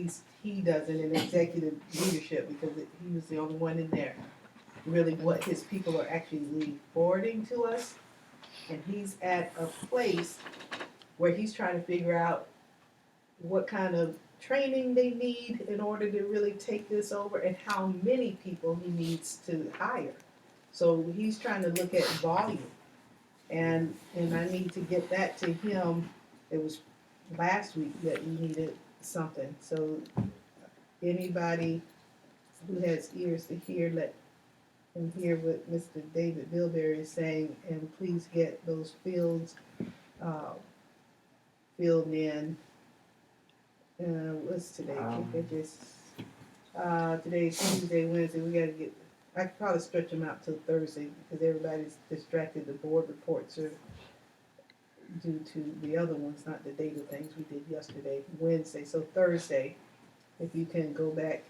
least he doesn't in executive leadership, because he was the only one in there, really what his people are actually forwarding to us. And he's at a place where he's trying to figure out what kind of training they need in order to really take this over, and how many people he needs to hire. So he's trying to look at volume, and I need to get that to him. It was last week that we needed something, so anybody who has ears to hear, let him hear what Mr. David Bilberry is saying, and please get those fields filled in. What's today? Today's Tuesday, Wednesday. We gotta get. I could probably stretch them out till Thursday because everybody's distracted. The board reports are due to the other ones, not the data things we did yesterday, Wednesday. So Thursday, if you can go back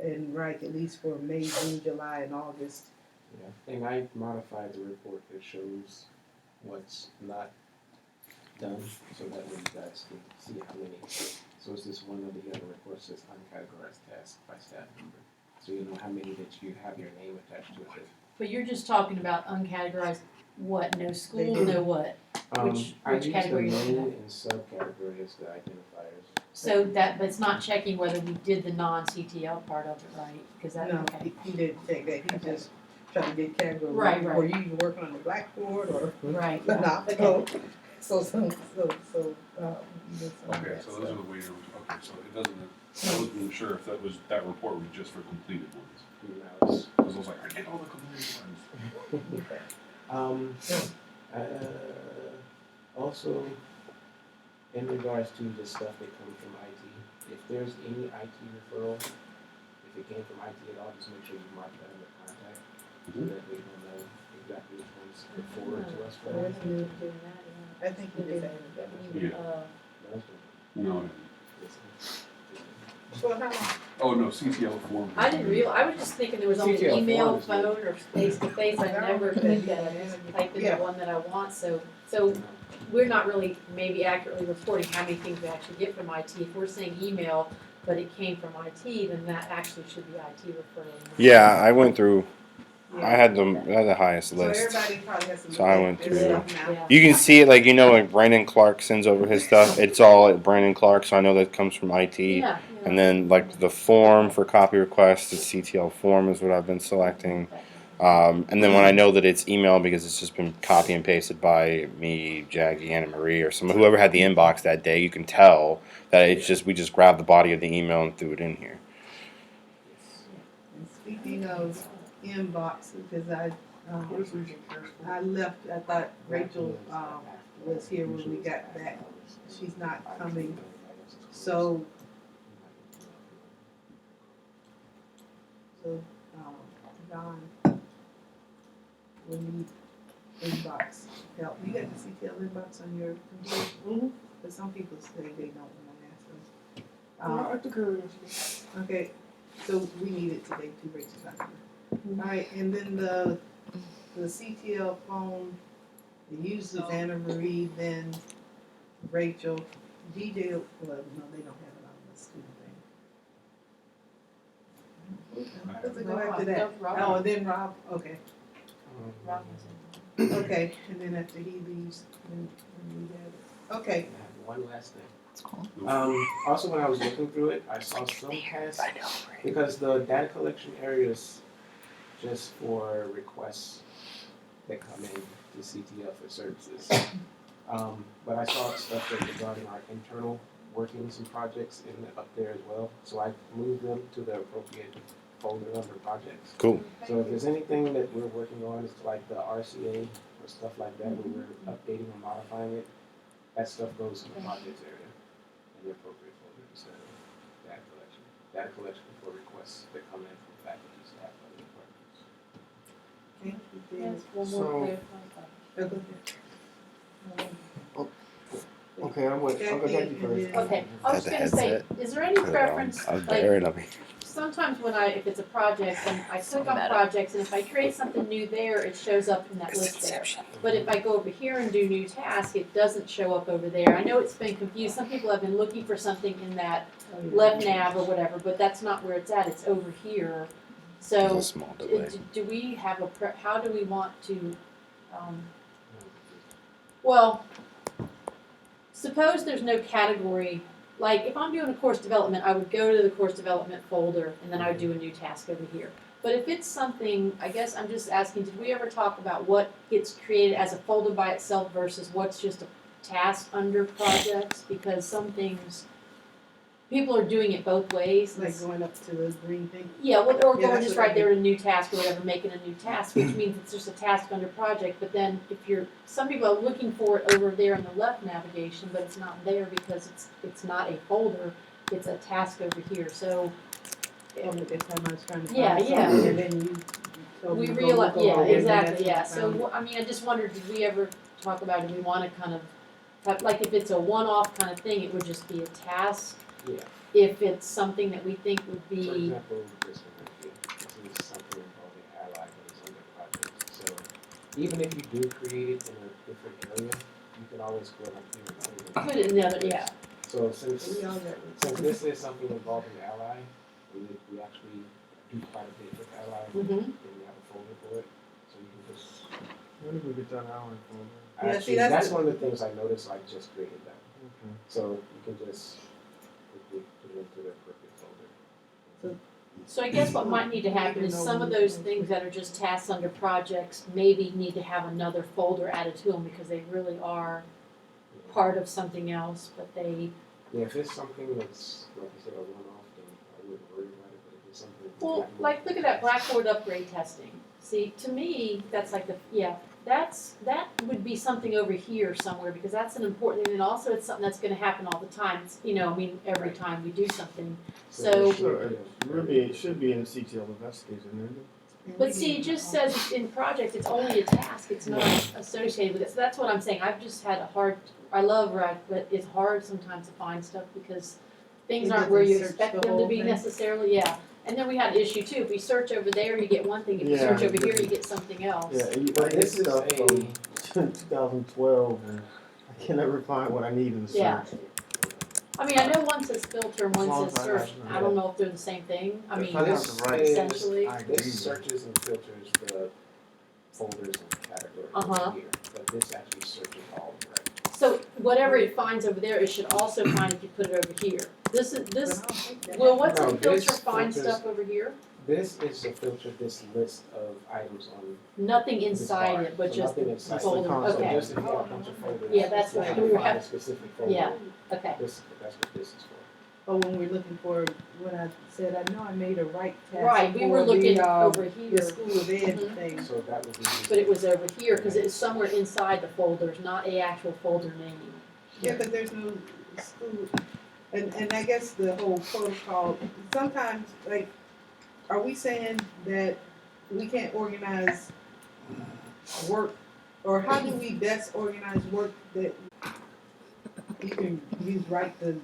and write at least for May, June, July, and August. Yeah, and I modified the report that shows what's not done, so that way you guys can see how many. So it's this one of the other reports says uncategorized tasks by staff member. So you know how many that you have your name attached to it. But you're just talking about uncategorized what? No school, no what? Which category? I use the name and subcategory as the identifiers. So that, but it's not checking whether we did the non-CTL part of it, right? Because that, No, okay. he didn't take that. He just trying to get category. Right. Were you even working on the blackboard or? Right. Not. Okay. So. Okay, so those are the waivers. Okay, so it doesn't. I wasn't sure if that report was just for completed ones. Because I was like, I get all the completed ones. Also, in regards to the stuff that comes from IT, if there's any IT referral, if it came from IT at all, just make sure you mark that under contact, so that we don't know exactly which ones to forward to us for. I think he did that. Yeah. No. So how long? Oh no, CTL form. I didn't realize, I was just thinking there was only CTL email, form is phone, or face-to-face. I never clicked that. I just type in the one that I want. So we're not really maybe accurately reporting how many things we actually get from IT. If we're saying email, but it came from IT, then that actually should be IT referral. Yeah, I went through. Yeah. I had the highest So list. everybody probably has to. So I went through. Yeah. You can see it, like, you know, like Brandon Clark sends over his stuff. It's all at Brandon Clark, so I know that comes from IT. Yeah. And then, like, the form for copy request, the CTL form is what I've been selecting. And then when I know that it's email, because it's just been copy and pasted by me, Jackie, Anna Marie, or whoever had the inbox that day, you can tell that it's just we just grabbed the body of the email and threw it in here. And speaking of inbox, because I left. I thought Rachel was here when we got back. She's not coming. So John, we need inbox help. You got the CTL inbox on your computer? Mm-hmm. But some people say they don't want to ask them. Okay, so we need it today too, Rachel's not here. All right, and then the CTL phone, it uses Anna Marie, then Rachel, DJ. Well, no, they don't have it on the student thing. How does it go after that? Oh, and then Rob. Okay. Okay, and then after he leaves, then we have it. Okay. I have one last thing. Also, when I was looking through it, I saw some tasks because the data collection area is just for requests that come in to CTL for services. But I saw stuff that regarding our internal workings and projects up there as well. So I moved them to the appropriate folder under projects. Cool. So if there's anything that we're working on, it's like the RCA or stuff like that, where we're updating or modifying it, that stuff goes in the projects area in the appropriate folder instead of data collection. Data collection for requests that come in from faculty, staff, other departments. Thank you, Yes, Dave. one more Okay, I'm with Jackie first. Okay, I was just gonna say, is there any preference, I was like, buried up here. sometimes if it's a project, and I click on projects, and if I create something new there, it shows up in that list there. But if I go over here and do new task, it doesn't show up over there. I know it's been confused. Some people have been looking for something in that left nav or whatever, but that's not where it's at. It's over here. So, There's a small delay. do we have how do we want to, well, suppose there's no category. Like, if I'm doing a course development, I would go to the course development folder, and then I would do a new task over here. But if it's something, I guess I'm just asking, did we ever talk about what gets created as a folder by itself versus what's just a task under projects? Because some things, people are doing it both ways. Like going up to the green thing. Yeah, well, or Yeah, going that's just what I right there to new task or whatever, making a new task, which means it's just a task under project. But then some people are looking for it over there in the left navigation, but it's not there because it's not a folder, it's a task over here. So At that time I was trying to find Yeah, something, yeah. and then you told me we to go realize, look yeah, over it, and exactly, that's when yeah. I found it. So, I mean, I just wondered, did we ever talk about, do we want to kind of have, like, if it's a one-off kind of thing, it would just be a task? Yeah. If it's something that we think would For be, example, this one right here, this is something involving ally, but it's under project. So even if you do create it in a different area, you can always go up here and put it in the other, yeah. So since We all got since this is something involving ally, we actually do quite a bit with ally, Mm-hmm. and we have a folder for it. So you can just Where did we get that hour from? Yeah, see, actually, that's that's the- one of the things I noticed. I just created that. Okay. So you can just quickly put it into the appropriate folder. So I guess what might need to happen is some of those things that are just tasks under projects maybe need to have another folder added to them because they really are part of something else, but they, Yeah, if it's something that's, like you said, a one-off, then I wouldn't worry about it, but if it's something. well, like, look at that Blackboard upgrade testing. See, to me, that's like that would be something over here somewhere because that's an important thing, and also it's something that's gonna happen all the time. It's, I mean, every time we do something. So, It should be in the CTL investigation, isn't it? but see, it just says it's in project, it's only a task, it's not associated with it. So that's what I'm saying. I've just had I love RAC, but it's hard sometimes to find stuff because things It aren't where you doesn't search expect the them to whole be thing. necessarily, yeah. And then we had an issue too. If we search over there, you get one thing. If you Yeah. search over here, you get something else. Yeah, But this this is stuff a- from 2012, and I can never find what I need in the Yeah. search. I mean, I know one says filter and one As long says as I search. have- I don't know if they're the same thing. I mean, If I have This to write is- essentially. I agree. This searches and filters the folders and categories Uh-huh. here, but this actually searches all of them. So whatever it finds over there, it should also find if you put it over here. This, Well, well, what's No, a filter this find filters- stuff over here? This is to filter this list of items on Nothing this inside bar. it, but So just nothing the inside. folder, console. So okay, just if you have a bunch of folders. Yeah, that's you what have we to were find a at. specific folder. Yeah. okay. That's what this is for. Oh, when we're looking for what I said, I know I made a right task. Right, we were for the, looking over The here, school of ed Mhm. thing. So that would be. but it was over here, cause it was somewhere inside the folders, not a actual folder name. Yeah, but there's no school, and I guess the whole protocol, sometimes, like, are we saying that we can't organize work, or how do we best organize work that you can use right to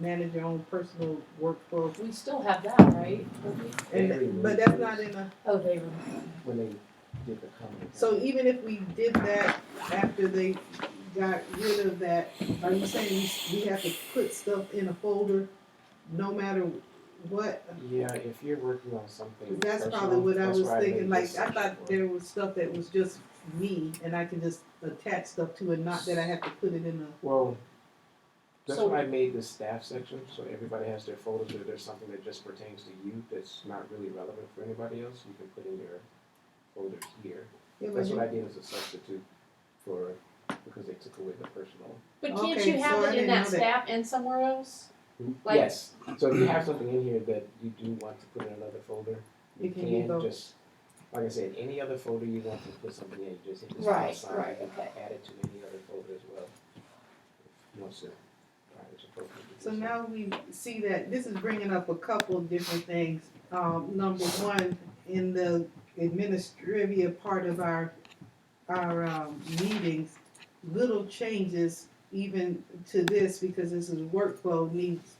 manage your own personal workflow? We still have that, right? Don't we? And, but that's not in a, Oh, they were, When they did the comment. so even if we did that after they got rid of that, are you saying we have to put stuff in a folder no matter what? Yeah, if you're working on something. That's personal, probably what I that's was why thinking, made like, this I section thought for. there was stuff that was just me, and I can just attach stuff to it, not that I have to put it in Well, that's So- why I made the staff section, so everybody has their folders, if there's something that just pertains to you that's not really relevant for anybody else, you can put in your folders here. a. That's what I did as a substitute for, because they took away the personal. but can't Okay, you have so I it in didn't that know that. staff and somewhere else? Like- Yes, so if you have something in here that you do want to put in another folder, you You can do can both. just, like I said, any other folder you want to put something in, you just hit this Right, plus sign, right, you can okay. add it to any other folder as well. If you want to, it's appropriate to do So now we see that this is bringing up a couple of different things. Number one, in the administrative part of our meetings, little changes even to this, because this is workflow, needs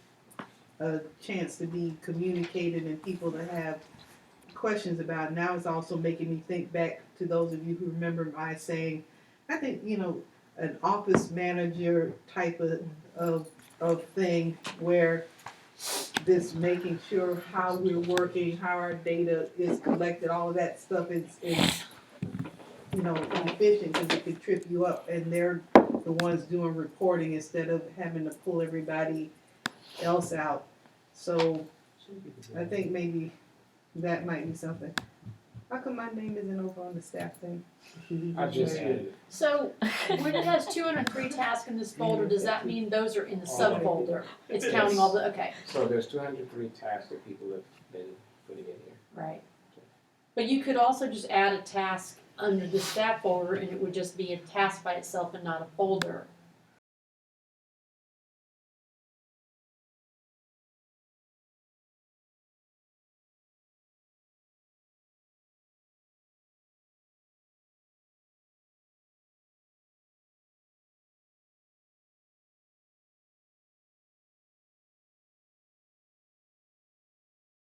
a chance to be communicated and people to have questions about. Now it's also making me think back to those of you who remember my saying, I think, an office manager type of thing where this making sure how we're working, how our data is collected, all of that stuff is efficient because it could trip you up and they're the ones doing reporting instead of having to pull everybody else out. So I think maybe that might be something. How come my name isn't over on the staff thing? I just added it. So, when it has 203 tasks in this folder, does that mean those are in the subfolder? It's counting all the, okay, So there's 203 tasks that people have been putting in here. right. But you could also just add a task under the staff folder and it would just be a task by itself and not a folder.